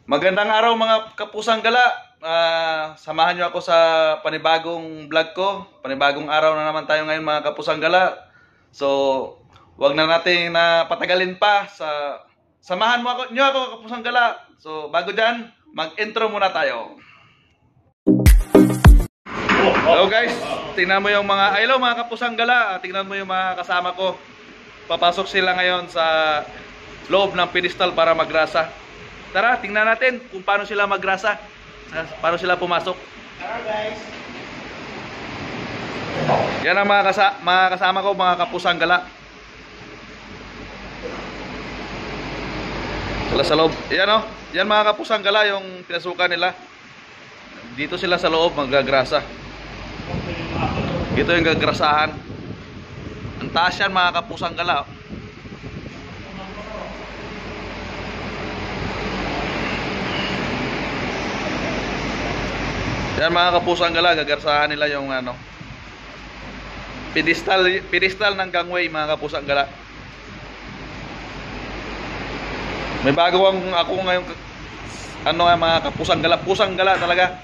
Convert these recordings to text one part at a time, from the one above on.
Magandang araw mga kapusang gala. Samahan nyo ako sa panibagong vlog ko. Panibagong araw na naman tayo ngayon mga kapusang gala. So, wag na natin na patagalin pa. Samahan nyo ako kapusang gala. So, bago dyan, mag-intro muna tayo. Hello guys, tingnan mo yung hello mga kapusang gala. Tingnan mo yung mga kasama ko. Papasok sila ngayon sa loob ng pedestal para magrasa. Tara, tingnan natin kung paano sila magrasa. Paano sila pumasok. Tara guys. Yan ang mga kasama ko, mga kapusang gala. Sila sa loob. Yan o. Yan mga kapusang gala yung pinasukan nila. Dito sila sa loob magagrasa. Ito yung gagrasahan. Ang taas yan mga kapusang gala. Yan mga kapusang gala, gagarsahan nila yung pedestal ng gangway mga kapusang gala. May bago ako ngayon mga kapusang gala, pusang gala talaga.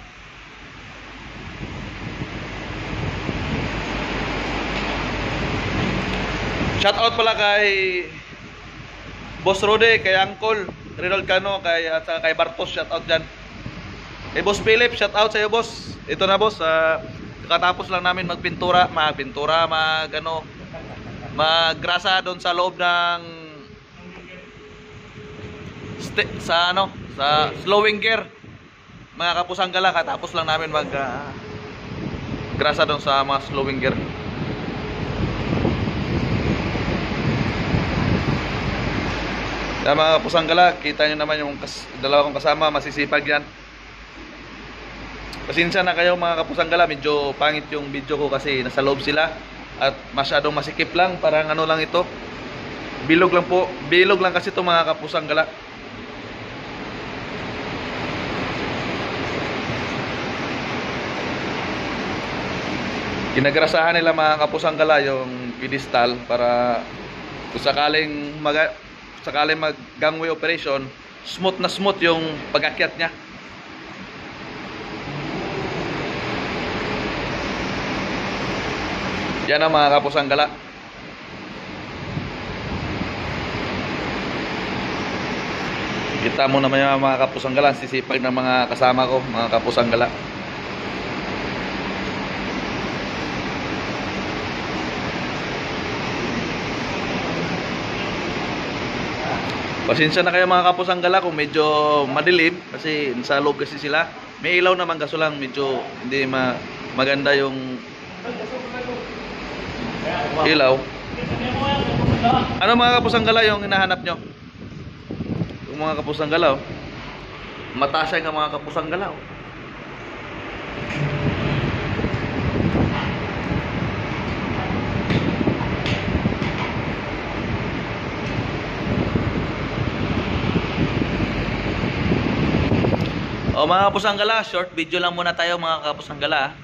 Shout out pala kay Boss Rode, kay Uncle Rinald Cano, at kay Bartos, shout out dyan. Eh Boss Philip, shout out sa iyo boss. Ito na boss, katapos lang namin maggrasa doon sa loob ng sa slowing gear. Mga kapusang gala, katapos lang namin grasa doon sa mga slowing gear. Yan mga kapusang gala, kita nyo naman yung dalawa kong kasama, masisipag yan. Pasensya na kayo mga kapusang gala, medyo pangit yung video ko kasi nasa loob sila at masyadong masikip lang, parang lang ito. Bilog lang kasi ito mga kapusang gala. Ginagrasahan nila mga kapusang gala yung pedestal para kung sakaling mag gangway operation, smooth na smooth yung pag-akyat niya. Yan ang mga kapusang gala. Kita mo naman yung mga kapusang gala, sisipag ng mga kasama ko, mga kapusang gala. Pasensya na kayo mga kapusang gala kung medyo madilim kasi nasa loob kasi sila. May ilaw naman kaso lang medyo hindi maganda yung ilaw. Ano mga kapusang gala yung hinahanap nyo? Yung mga kapusang gala mataas yung mga kapusang gala mga kapusang gala, short video lang muna tayo mga kapusang gala.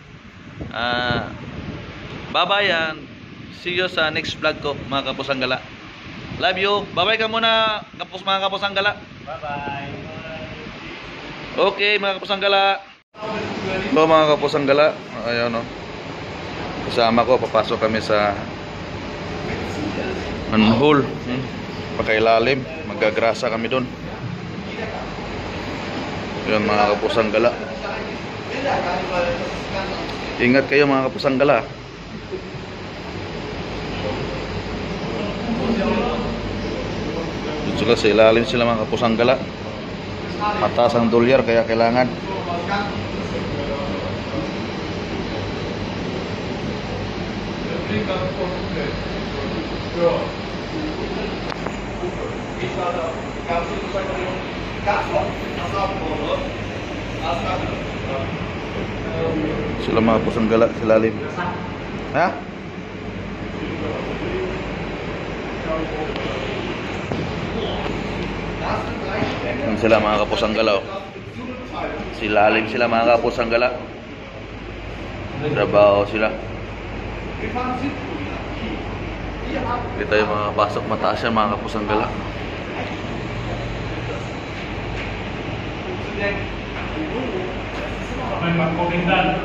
Bye-bye yan. See you sa next vlog ko mga kapusang gala. Love you. Bye-bye ka muna mga kapusang gala. Bye-bye. Okay mga kapusang gala. Hello mga kapusang gala. Ayan kasama ko, papasok kami sa manhole. Pakailalim. Magagrasa kami doon. Yun mga kapusang gala. Ingat kayo mga kapusang gala. Dito sa ilalim sila mga kapusang gala. Mataas ang dolyar kaya kailangan sila mga kapusang gala sa ilalim. Ha? Yan sila mga kapusang gala. Silalim sila mga kapusang gala. Trabaho sila. Kita yung mga pasok mataas yan mga kapusang gala. May mag-commentan.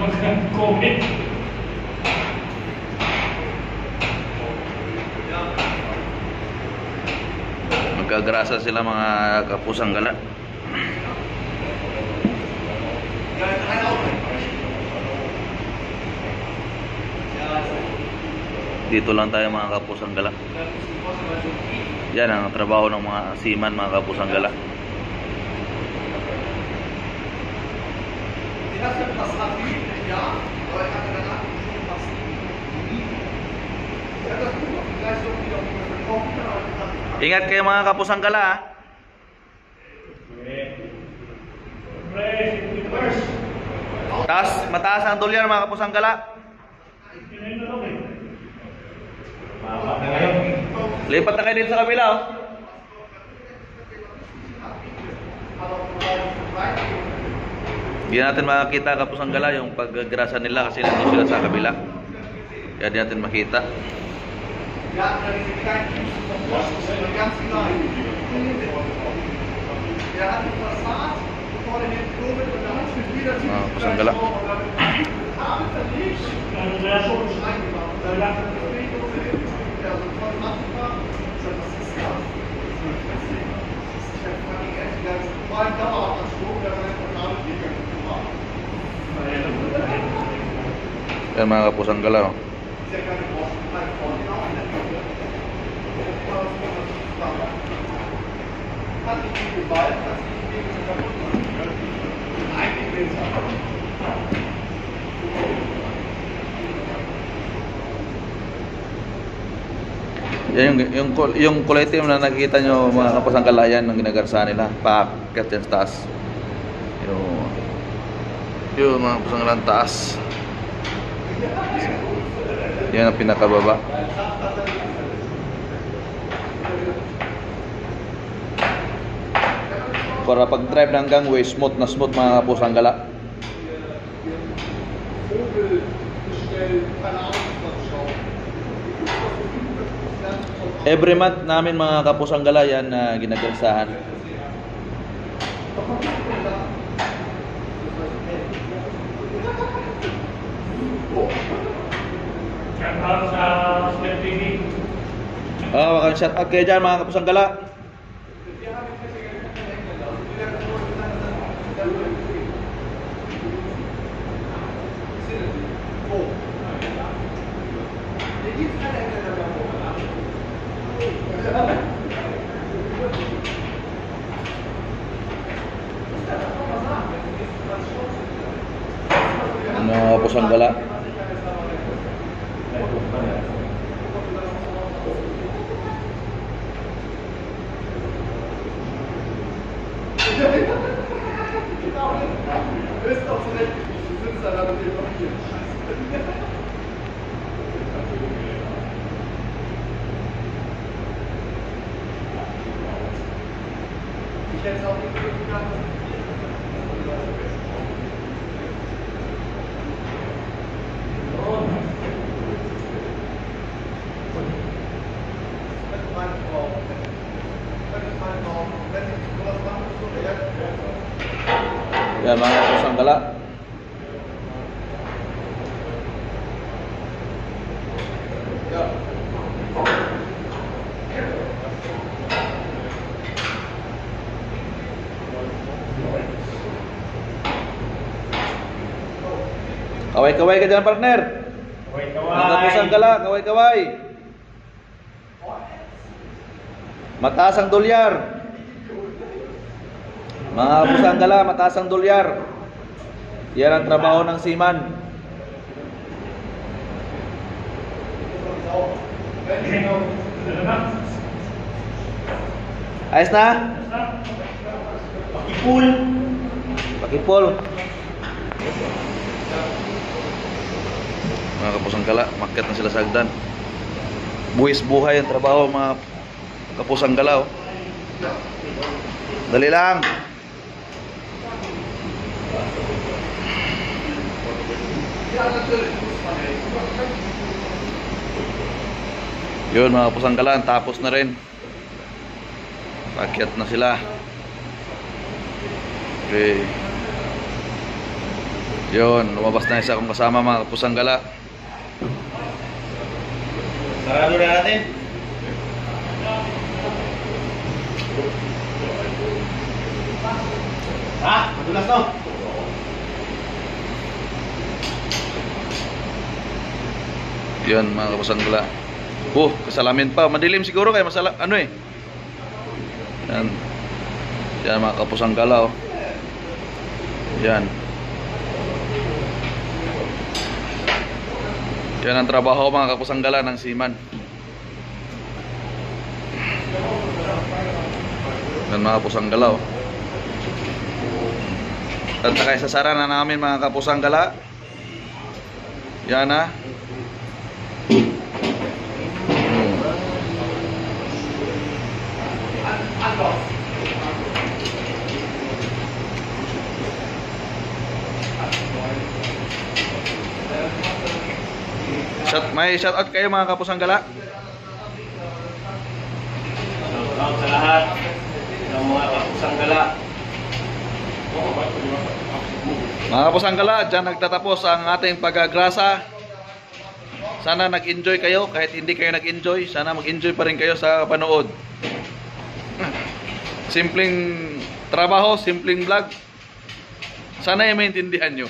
Mag-comment. Magkagrasa sila mga kapusang gala. Dito lang tayo mga kapusang gala. Yan ang trabaho ng mga seaman, mga kapusang gala. Ingat kayo mga kapusang gala, ha? Mataas ang dolyar mga kapusang gala. Lipat na kayo dito sa kabila, oh. Hindi natin makakita kapusang gala yung paggrasa nila kasi nandun sila sa kabila. Kaya di natin makita. Kapusang gala. Yan mga kapusang gala, oh. Yan yung kulay itim na nakikita nyo mga kapusang gala, yan ang ginagarsa nila. Paakyat yan sa taas. Yun mga kapusang gala, taas. Yan ang pinakababa. Para pag-drive ng gangway, smooth na smooth mga kapusang gala. Every month namin mga kapusang gala yan na ginagarsahan. Shoutout sa Step TV. Baka shoutout kayo dyan mga kapusang gala. Mga kapusang gala. Yan mga kapusang gala. Kaway-kaway ka dyan, partner. Kaway-kaway. Mga kapusang gala, kaway-kaway. Mataas ang dolyar. Mga kapusang gala, mataas ang dolyar. Yan ang trabaho ng seaman. Ayos na? Pakipul. Pakipol. Mga kapusang gala, makyat na sila sa hagdan. Buwis buhay ang trabaho mga kapusang gala, oh. Dali lang. Yun mga kapusang gala, tapos na rin. Pakyat na sila. Okay. Yun, lumabas na isa akong kasama mga kapusang gala. Sarado na natin. Ha? Madulas to. Yun mga kapusang gala. Kasalamin pa. Madilim siguro kaya masala, ano eh. Yan. Yan mga kapusang gala, oh. Yan. Yan ang trabaho mga kapusang gala ng seaman. Yan mga kapusang gala, oh. At nakaisasara na namin mga kapusang gala. Yan na. May shout out kayo mga kapusang gala. Shoutout sa lahat ng mga kapusang gala. Mga kapusang gala, dyan nagtatapos ang ating pagagrasa. Sana nag-enjoy kayo. Kahit hindi kayo nag-enjoy, sana mag-enjoy pa rin kayo sa panood. Simpleng trabaho, simpleng vlog. Sana ay maintindihan nyo.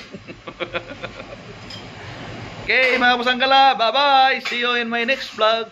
Okay, mga kapusang gala, bye-bye. See you in my next vlog.